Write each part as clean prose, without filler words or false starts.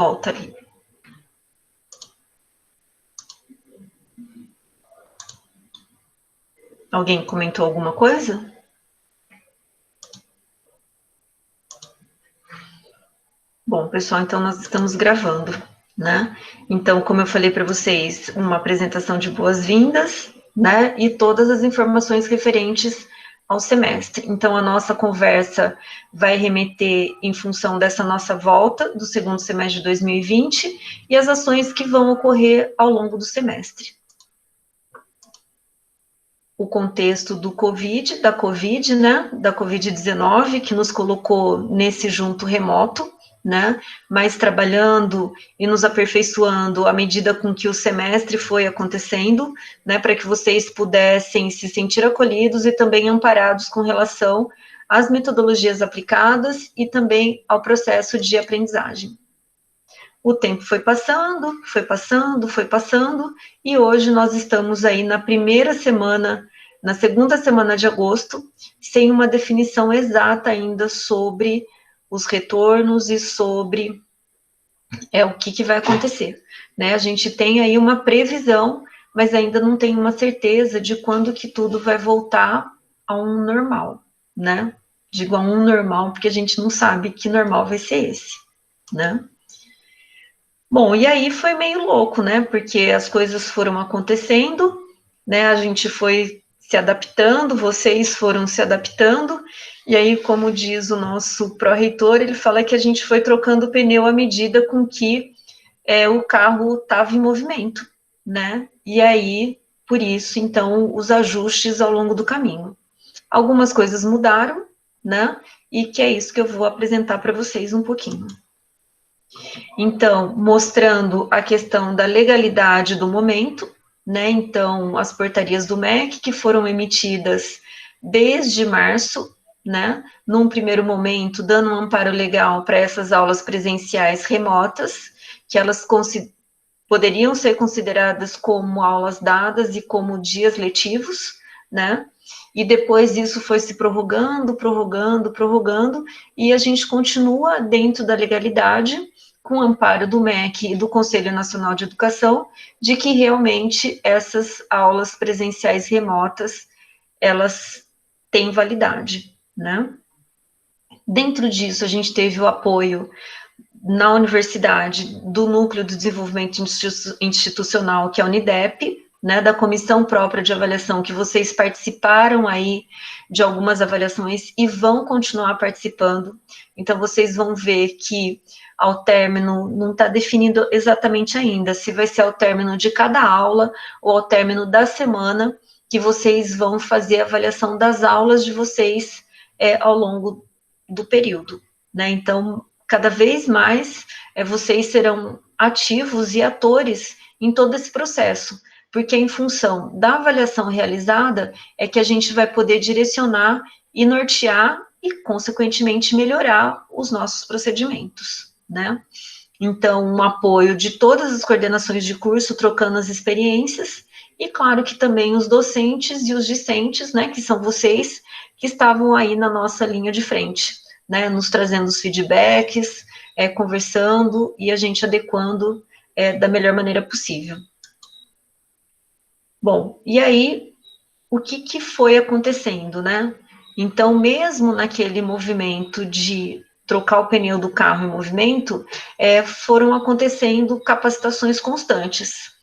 volta ali. Alguém comentou alguma coisa? Bom, pessoal, então nós estamos gravando, né? Então, como eu falei para vocês, uma apresentação de boas-vindas, né? E todas as informações referentes ao semestre. Então, a nossa conversa vai remeter em função dessa nossa volta do segundo semestre de 2020 e as ações que vão ocorrer ao longo do semestre. O contexto do Covid, né? Da Covid-19, que nos colocou nesse junto remoto, né, mas trabalhando e nos aperfeiçoando à medida com que o semestre foi acontecendo, né, para que vocês pudessem se sentir acolhidos e também amparados com relação às metodologias aplicadas e também ao processo de aprendizagem. O tempo foi passando, e hoje nós estamos aí na segunda semana de agosto, sem uma definição exata ainda sobre os retornos e sobre o que vai acontecer, né? A gente tem aí uma previsão, mas ainda não tem uma certeza de quando que tudo vai voltar a um normal, né? Digo a um normal porque a gente não sabe que normal vai ser esse, né? Bom, e aí foi meio louco, né? Porque as coisas foram acontecendo, né? A gente foi se adaptando, vocês foram se adaptando, e aí, como diz o nosso pró-reitor, ele fala que a gente foi trocando o pneu à medida com que o carro estava em movimento, né? E aí, por isso, então, os ajustes ao longo do caminho. Algumas coisas mudaram, né? E que é isso que eu vou apresentar para vocês um pouquinho. Então, mostrando a questão da legalidade do momento, né? Então, as portarias do MEC que foram emitidas desde março, né? Num primeiro momento, dando um amparo legal para essas aulas presenciais remotas, que elas poderiam ser consideradas como aulas dadas e como dias letivos, né? E depois isso foi se prorrogando, e a gente continua dentro da legalidade, com o amparo do MEC e do Conselho Nacional de Educação, de que realmente essas aulas presenciais remotas, elas têm validade, né? Dentro disso, a gente teve o apoio na universidade do Núcleo de Desenvolvimento Institucional, que é a UNIDEP, né, da comissão própria de avaliação, que vocês participaram aí de algumas avaliações e vão continuar participando. Então, vocês vão ver que ao término, não está definido exatamente ainda, se vai ser ao término de cada aula ou ao término da semana, que vocês vão fazer a avaliação das aulas de vocês ao longo do período, né? Então, cada vez mais vocês serão ativos e atores em todo esse processo, porque em função da avaliação realizada é que a gente vai poder direcionar e nortear e, consequentemente, melhorar os nossos procedimentos, né? Então, um apoio de todas as coordenações de curso, trocando as experiências, e claro que também os docentes e os discentes, né, que são vocês, que estavam aí na nossa linha de frente, né, nos trazendo os feedbacks, conversando e a gente adequando da melhor maneira possível. Bom, e aí, o que foi acontecendo, né? Então, mesmo naquele movimento de trocar o pneu do carro em movimento, foram acontecendo capacitações constantes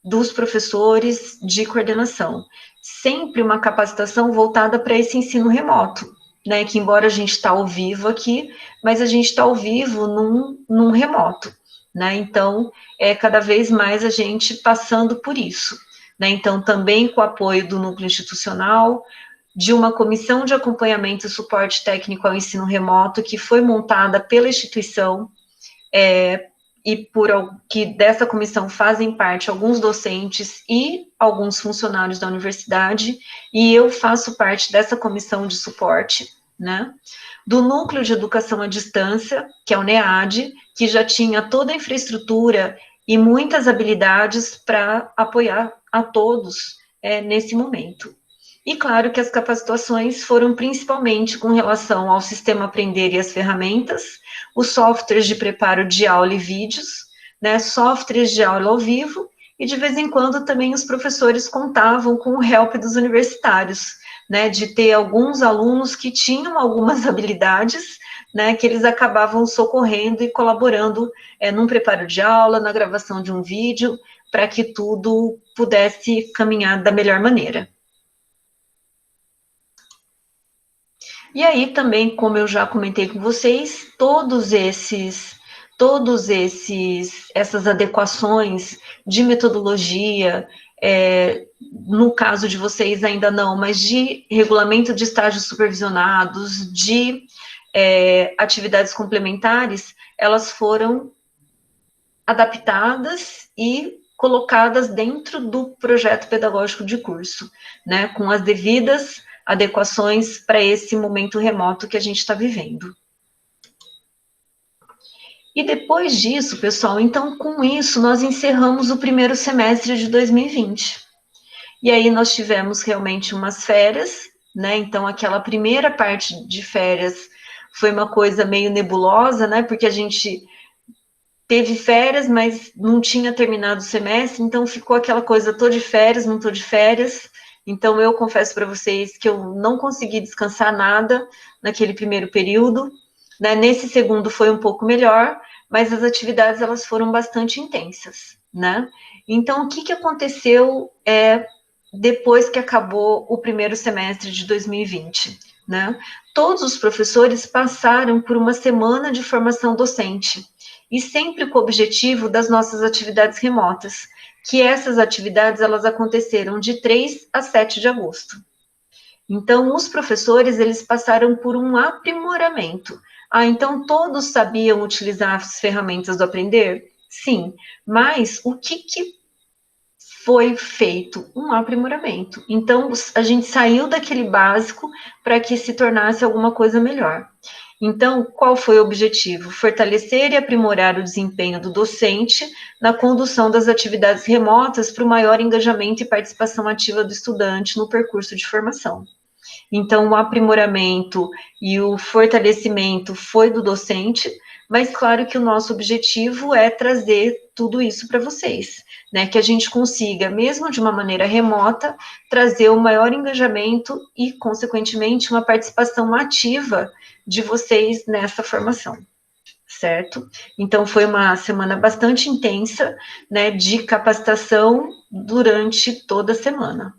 dos professores de coordenação. Sempre uma capacitação voltada para esse ensino remoto, né? Que embora a gente está ao vivo aqui, mas a gente está ao vivo num remoto, né? Então, cada vez mais a gente passando por isso, né? Então, também com o apoio do núcleo institucional, de uma comissão de acompanhamento e suporte técnico ao ensino remoto, que foi montada pela instituição, e que dessa comissão fazem parte alguns docentes e alguns funcionários da universidade, e eu faço parte dessa comissão de suporte, né? Do Núcleo de Educação à Distância, que é o NEAD, que já tinha toda a infraestrutura e muitas habilidades para apoiar a todos nesse momento. E claro que as capacitações foram principalmente com relação ao sistema Aprender e as ferramentas, os softwares de preparo de aula e vídeos, né, softwares de aula ao vivo, e de vez em quando também os professores contavam com o help dos universitários, né, de ter alguns alunos que tinham algumas habilidades, né, que eles acabavam socorrendo e colaborando num preparo de aula, na gravação de um vídeo, para que tudo pudesse caminhar da melhor maneira. E aí também, como eu já comentei com vocês, essas adequações de metodologia, no caso de vocês ainda não, mas de regulamento de estágios supervisionados, de atividades complementares, elas foram adaptadas e colocadas dentro do projeto pedagógico de curso, né, com as devidas adequações para esse momento remoto que a gente está vivendo. E depois disso, pessoal, então com isso nós encerramos o primeiro semestre de 2020. E aí nós tivemos realmente umas férias, né? Então aquela primeira parte de férias foi uma coisa meio nebulosa, né? Porque a gente teve férias, mas não tinha terminado o semestre, então ficou aquela coisa, tô de férias, não tô de férias. Então eu confesso para vocês que eu não consegui descansar nada naquele primeiro período, né? Nesse segundo foi um pouco melhor, mas as atividades elas foram bastante intensas, né? Então o que aconteceu depois que acabou o primeiro semestre de 2020, né? Todos os professores passaram por uma semana de formação docente, e sempre com o objetivo das nossas atividades remotas, que essas atividades elas aconteceram de 3 a 7 de agosto. Então, os professores, eles passaram por um aprimoramento. Então todos sabiam utilizar as ferramentas do Aprender? Sim, mas o que foi feito? Um aprimoramento. Então, a gente saiu daquele básico para que se tornasse alguma coisa melhor. Então, qual foi o objetivo? Fortalecer e aprimorar o desempenho do docente na condução das atividades remotas para o maior engajamento e participação ativa do estudante no percurso de formação. Então, o aprimoramento e o fortalecimento foi do docente, mas claro que o nosso objetivo é trazer tudo isso para vocês, né? Que a gente consiga, mesmo de uma maneira remota, trazer o maior engajamento e, consequentemente, uma participação ativa de vocês nessa formação, certo? Então, foi uma semana bastante intensa, né, de capacitação durante toda a semana.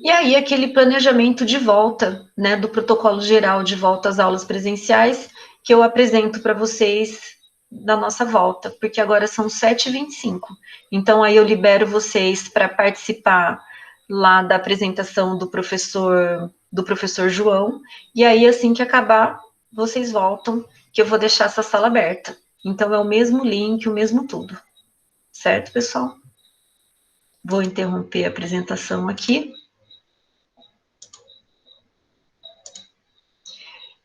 E aí, aquele planejamento de volta, né, do protocolo geral de volta às aulas presenciais, que eu apresento para vocês na nossa volta, porque agora são 7h25. Então, aí eu libero vocês para participar lá da apresentação do professor João, e aí, assim que acabar, vocês voltam, que eu vou deixar essa sala aberta. Então, é o mesmo link, o mesmo tudo. Certo, pessoal? Vou interromper a apresentação aqui.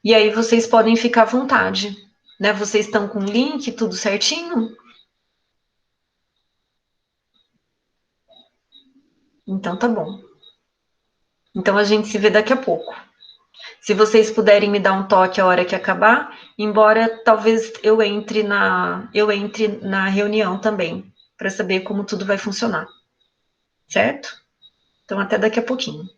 E aí vocês podem ficar à vontade, né? Vocês estão com o link, tudo certinho? Então tá bom. Então a gente se vê daqui a pouco. Se vocês puderem me dar um toque a hora que acabar, embora talvez eu entre na reunião também, para saber como tudo vai funcionar. Certo? Então até daqui a pouquinho.